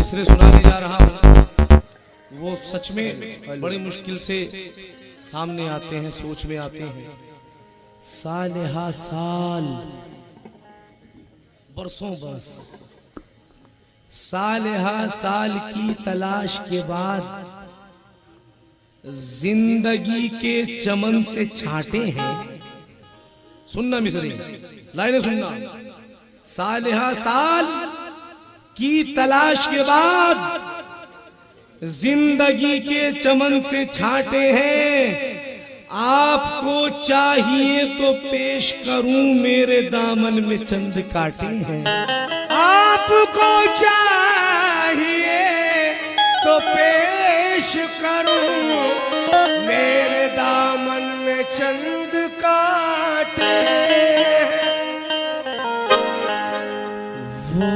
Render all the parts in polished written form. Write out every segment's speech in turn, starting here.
मिसरे सुनाने जा रहा हूँ वो सच में बड़ी मुश्किल से सामने आते हैं, सोच में आते हैं। साल साल बरसों बरस, साल की तलाश के बाद जिंदगी के चमन से छाटे हैं। सुनना मिसरी, लाइनें सुनना। साल की तलाश के बाद जिंदगी के चमन से छाटे हैं। आपको चाहिए तो पेश करूं, मेरे दामन में चंद काटे हैं। आपको चाहिए तो पेश करूं, मेरे दामन में चंद काटे हैं। वो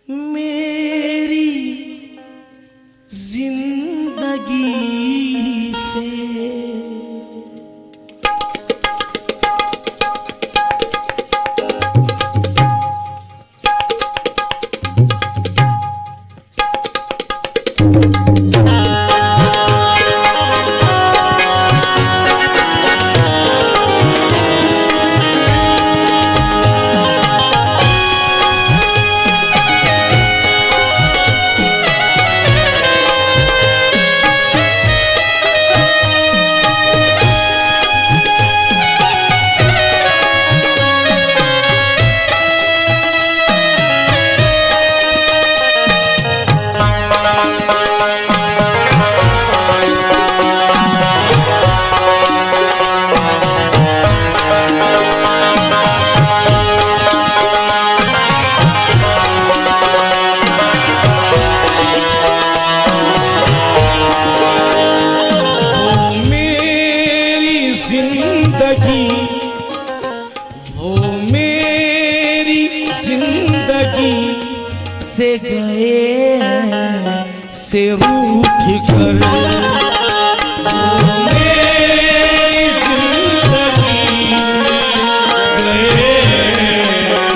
मेरी जिंदगी से से गए से उठ कर, मेरी जिंदगी से गए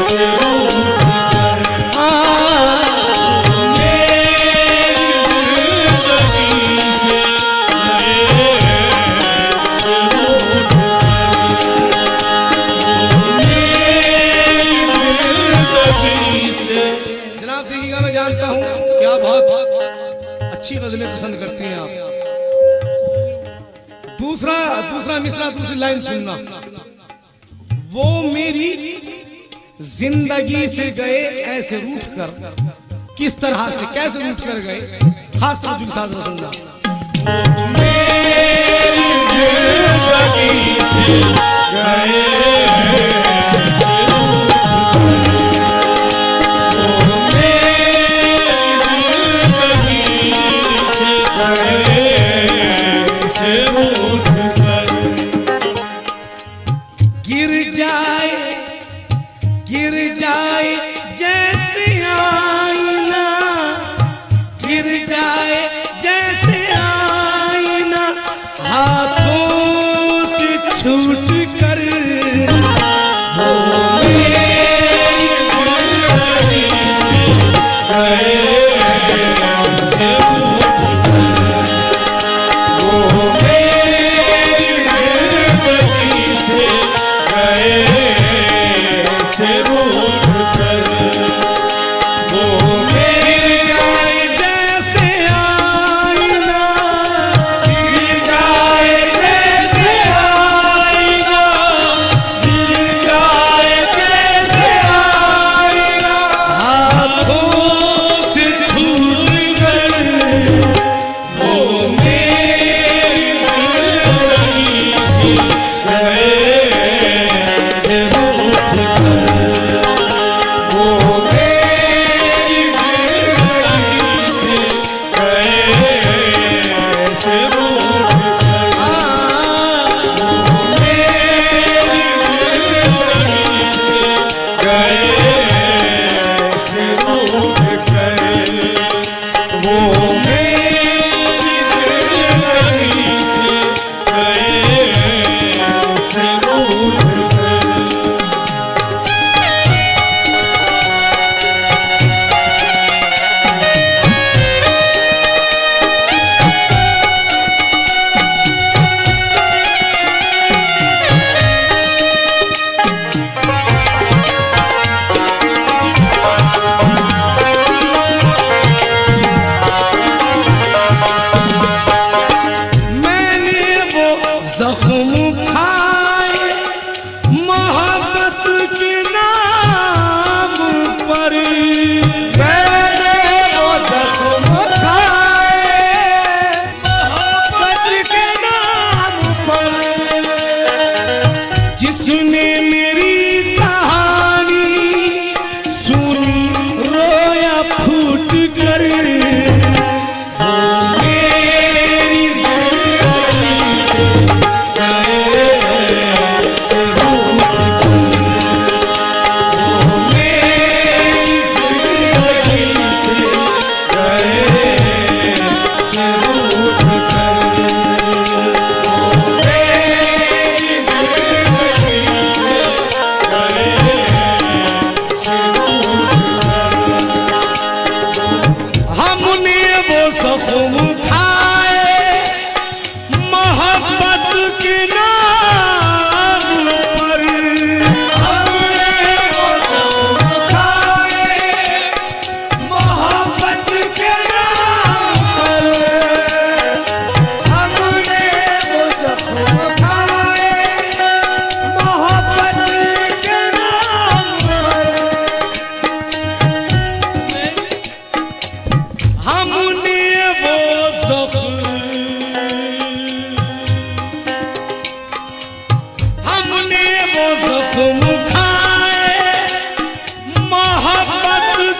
से उठ कर, मेरी जिंदगी से गए से उठ कर। जनाब देखिएगा, मैं जानता हूँ क्या बहुत अच्छी गजलें पसंद करते हैं आप। दूसरा मिसरा, दूसरी लाइन सुनना। वो मेरी जिंदगी से गए ऐसे रूठ कर, किस तरह से, कैसे रूठ कर गए, खास तौर के साथ सुनना। मेरी जिंदगी से गए गिर जाए जैसे आईना, गिर जाए जैसे आईना, हाथों से छूट कर, वो मेरी जिंदगी से गए से उठ कर, वो मेरी जिंदगी से गए से उठ कर।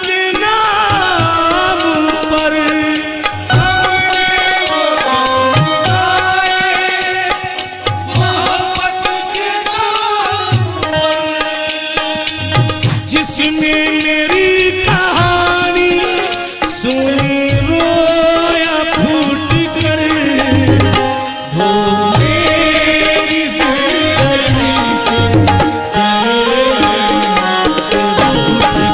के नाम पर हमने वो गाए, मोहब्बत के नाम पर, जिसमें मेरी कहानी सुनी रोया फूट कर, वो मेरी जिंदगी से रूठ कर,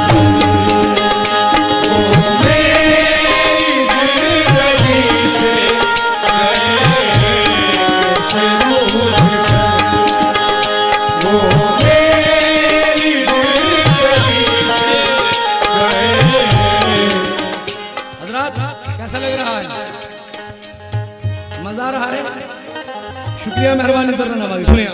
वो मेरी जिंदगी से रूठ कर, वो मेरी जिंदगी से हजरत कैसा लग रहा है? मजा आ रहा है? शुक्रिया, मेहरबानी सर नवाजी। सुनिए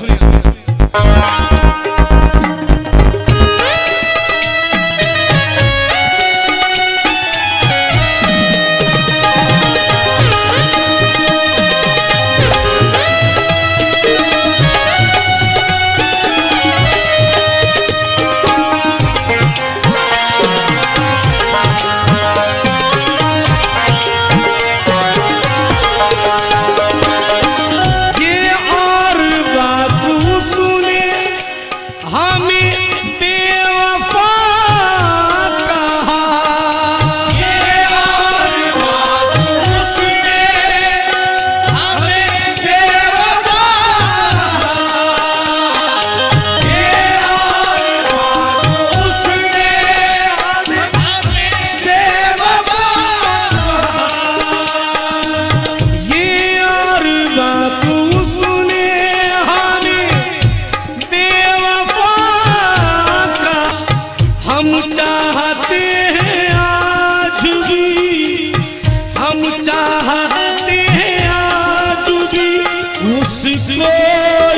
उसको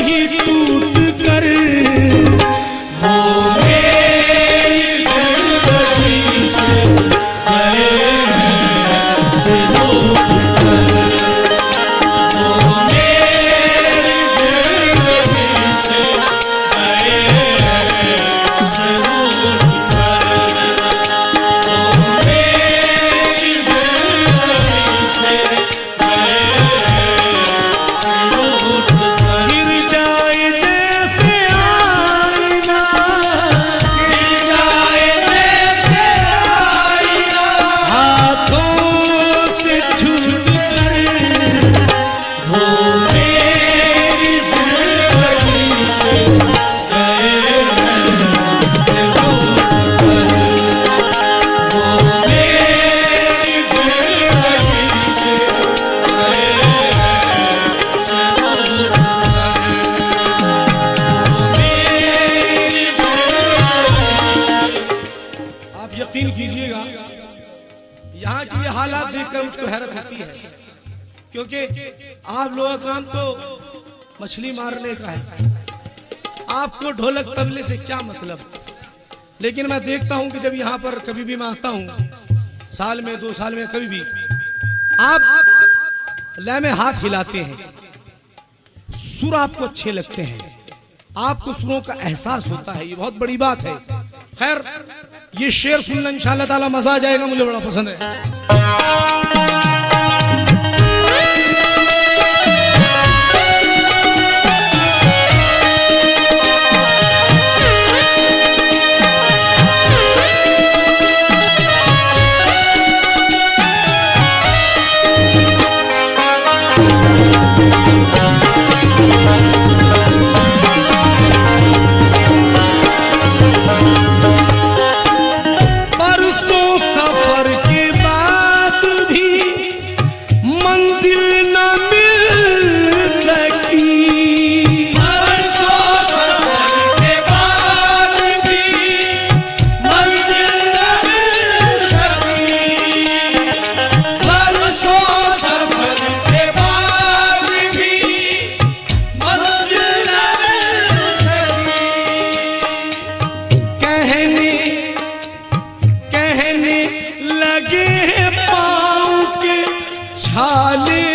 ही टूट कर, वो मेरी जिंदगी से रूठ कर, वो मेरी जिंदगी से रूठ कर, वो मेरी जिंदगी से गिर जाए जैसे आईना, गिर जाए जैसे आईना, हाथों से छूट कर, वो मेरी जिंदगी से रूठ कर, वो मेरी जिंदगी से आप यकीन कीजिएगा, यहाँ की ये हालात देखकर मुझको हैरत होती है, क्योंकि आप लोगों का काम तो मछली मारने का है, आपको ढोलक तबले से क्या मतलब। लेकिन मैं देखता हूं कि जब यहाँ पर कभी भी मैं आता हूं, साल में 2 साल में कभी भी, आप लय में हाथ हिलाते हैं, सुर आपको अच्छे लगते हैं, आपको सुरों का एहसास होता है, ये बहुत बड़ी बात है। खैर, ये शेर सुनना इंशाअल्लाह ताला मजा आ जाएगा, मुझे बड़ा पसंद है। छाले